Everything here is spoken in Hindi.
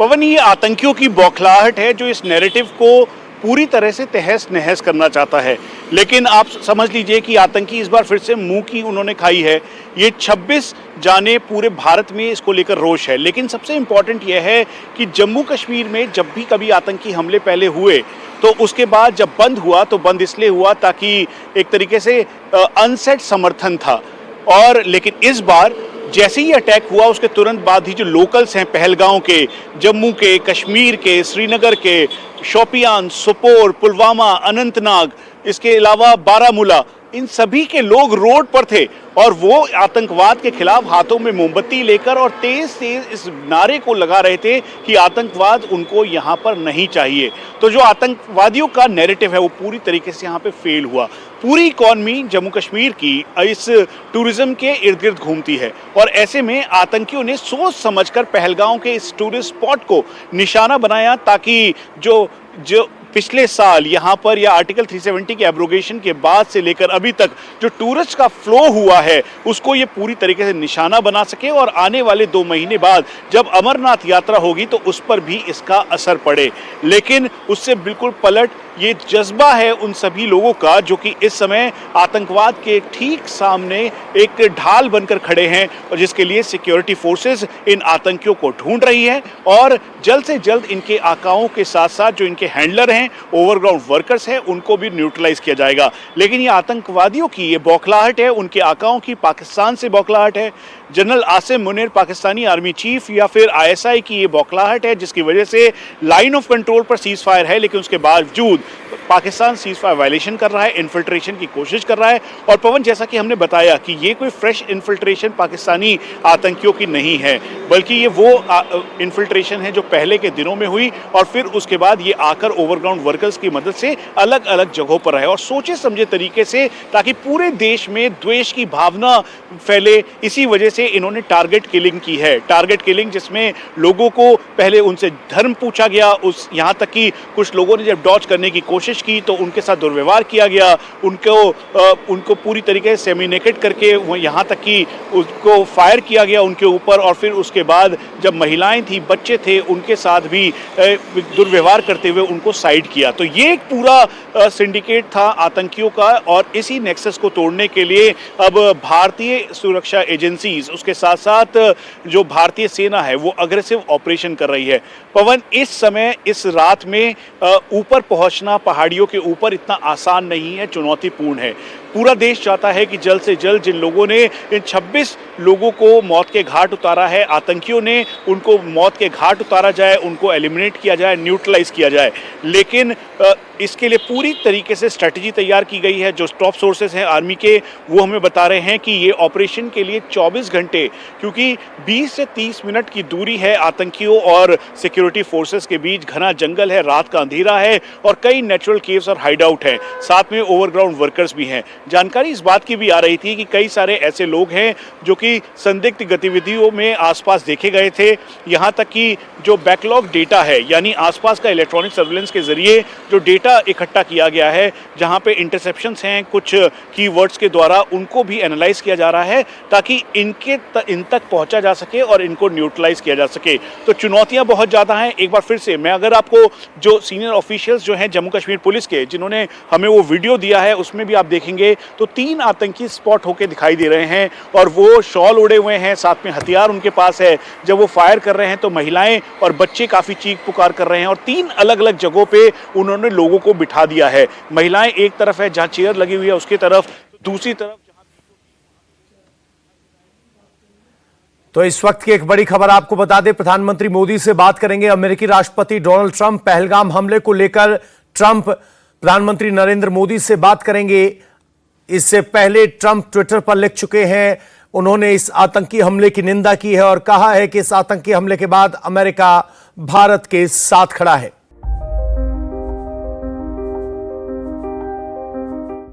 पवन, ये आतंकियों की बौखलाहट है जो इस नैरेटिव को पूरी तरह से तहस नहस करना चाहता है। लेकिन आप समझ लीजिए कि आतंकी इस बार फिर से मुंह की उन्होंने खाई है। ये 26 जाने पूरे भारत में इसको लेकर रोष है। लेकिन सबसे इम्पॉर्टेंट यह है कि जम्मू कश्मीर में जब भी कभी आतंकी हमले पहले हुए तो उसके बाद जब बंद हुआ तो बंद इसलिए हुआ ताकि एक तरीके से अनसेट समर्थन था। और लेकिन इस बार जैसे ही अटैक हुआ उसके तुरंत बाद ही जो लोकल्स हैं पहलगांव के, जम्मू के, कश्मीर के, श्रीनगर के, शोपियान, सोपोर, पुलवामा, अनंतनाग, इसके अलावा बारामूला, इन सभी के लोग रोड पर थे और वो आतंकवाद के खिलाफ हाथों में मोमबत्ती लेकर और तेज तेज इस नारे को लगा रहे थे कि आतंकवाद उनको यहाँ पर नहीं चाहिए। तो जो आतंकवादियों का नैरेटिव है वो पूरी तरीके से यहाँ पे फेल हुआ। पूरी इकॉनमी जम्मू कश्मीर की इस टूरिज्म के इर्द गिर्द घूमती है और ऐसे में आतंकियों ने सोच समझकर पहलगांव के इस टूरिस्ट स्पॉट को निशाना बनाया ताकि जो पिछले साल यहाँ पर या आर्टिकल 370 के एब्रोगेशन के बाद से लेकर अभी तक जो टूरिस्ट का फ्लो हुआ है उसको ये पूरी तरीके से निशाना बना सके और आने वाले 2 महीने बाद जब अमरनाथ यात्रा होगी तो उस पर भी इसका असर पड़े। लेकिन उससे बिल्कुल पलट ये जज्बा है उन सभी लोगों का जो कि इस समय आतंकवाद के ठीक सामने एक ढाल बनकर खड़े हैं और जिसके लिए सिक्योरिटी फोर्सेस इन आतंकियों को ढूंढ रही है और जल्द से जल्द इनके आकाओं के साथ साथ जो इनके हैंडलर हैं, ओवरग्राउंड वर्कर्स हैं, उनको भी न्यूट्रलाइज किया जाएगा। लेकिन ये आतंकवादियों की ये बौखलाहट है, उनके आकाओं की पाकिस्तान से बौखलाहट है, general Asim Munir Pakistani army chief या फिर आईएसआई की ये बौखलाहट है जिसकी वजह से लाइन ऑफ कंट्रोल पर सीज फायर है लेकिन उसके बावजूद पाकिस्तान सीज फायर वायलेशन कर रहा है, इन्फिल्ट्रेशन की कोशिश कर रहा है। और पवन, जैसा कि हमने बताया कि ये कोई फ्रेश इन्फिल्ट्रेशन पाकिस्तानी आतंकियों की नहीं है बल्कि ये वो इन्फिल्ट्रेशन है जो पहले के दिनों में हुई और फिर उसके बाद ये आकर ओवरग्राउंड वर्कर्स की मदद से अलग अलग जगहों पर रहे और सोचे समझे तरीके से ताकि पूरे देश में द्वेष की भावना फैले। इसी वजह से इन्होंने टारगेट किलिंग की है। टारगेट किलिंग जिसमें लोगों को पहले उनसे धर्म पूछा गया, उस यहाँ तक कि कुछ लोगों ने जब डॉज करने की कोशिश की तो उनके साथ दुर्व्यवहार किया गया, उनको पूरी तरीके से सेमी नेकेड करके वो यहाँ तक कि उसको फायर किया गया उनके ऊपर और फिर उसके बाद जब महिलाएं थी, बच्चे थे, उनके साथ भी दुर्व्यवहार करते हुए उनको साइड किया। तो ये एक पूरा सिंडिकेट था आतंकियों का और इसी नेक्सस को तोड़ने के लिए अब भारतीय सुरक्षा एजेंसीज उसके साथ साथ जो भारतीय सेना है वो अग्रेसिव ऑपरेशन कर रही है। पवन, इस समय इस रात में ऊपर पहुंचना पहाड़ियों के ऊपर इतना आसान नहीं है, चुनौतीपूर्ण है। पूरा देश चाहता है कि जल्द से जल्द जिन लोगों ने इन 26 लोगों को मौत के घाट उतारा है, आतंकियों ने उनको मौत के घाट उतारा जाए, उनको एलिमिनेट किया जाए, न्यूट्रलाइज किया जाए। लेकिन इसके लिए पूरी तरीके से स्ट्रेटजी तैयार की गई है। जो टॉप सोर्सेस हैं आर्मी के वो हमें बता रहे हैं कि ये ऑपरेशन के लिए 24 घंटे, क्योंकि 20 से 30 मिनट की दूरी है आतंकियों और सिक्योरिटी फोर्सेस के बीच, घना जंगल है, रात का अंधेरा है और कई नेचुरल केव्स और हाइडआउट हैं, साथ में ओवरग्राउंड वर्कर्स भी हैं। जानकारी इस बात की भी आ रही थी कि कई सारे ऐसे लोग हैं जो कि संदिग्ध गतिविधियों में आसपास देखे गए थे। यहाँ तक कि जो बैकलॉग डेटा है यानी आसपास का इलेक्ट्रॉनिक सर्विलेंस के जरिए जो डेटा इकट्ठा किया गया है, जहाँ पे इंटरसेप्शंस हैं कुछ कीवर्ड्स के द्वारा, उनको भी एनालाइज किया जा रहा है ताकि इन तक पहुँचा जा सके और इनको न्यूट्रलाइज किया जा सके। तो चुनौतियाँ बहुत ज़्यादा हैं। एक बार फिर से मैं अगर आपको जो सीनियर ऑफिशियल्स जो हैं जम्मू कश्मीर पुलिस के जिन्होंने हमें वो वीडियो दिया है उसमें भी आप देखेंगे तो 3 आतंकी स्पॉट होके दिखाई दे रहे हैं और वो शॉल ओढ़े हुए हैं, साथ में हथियार उनके पास है। जब वो फायर कर रहे हैं तो महिलाएं और बच्चे काफी चीख पुकार कर रहे हैं और 3 अलग अलग जगहों पे उन्होंने लोगों को बिठा दिया है। महिलाएं एक तरफ है जहां चेयर लगी हुई है उसकी तरफ, दूसरी तरफ। तो इस वक्त की एक बड़ी खबर आपको बता दें, प्रधानमंत्री मोदी से बात करेंगे अमेरिकी राष्ट्रपति डोनाल्ड ट्रंप। पहलगाम हमले को लेकर ट्रंप प्रधानमंत्री नरेंद्र मोदी से बात करेंगे। इससे पहले ट्रंप ट्विटर पर लिख चुके हैं, उन्होंने इस आतंकी हमले की निंदा की है और कहा है कि इस आतंकी हमले के बाद अमेरिका भारत के साथ खड़ा है।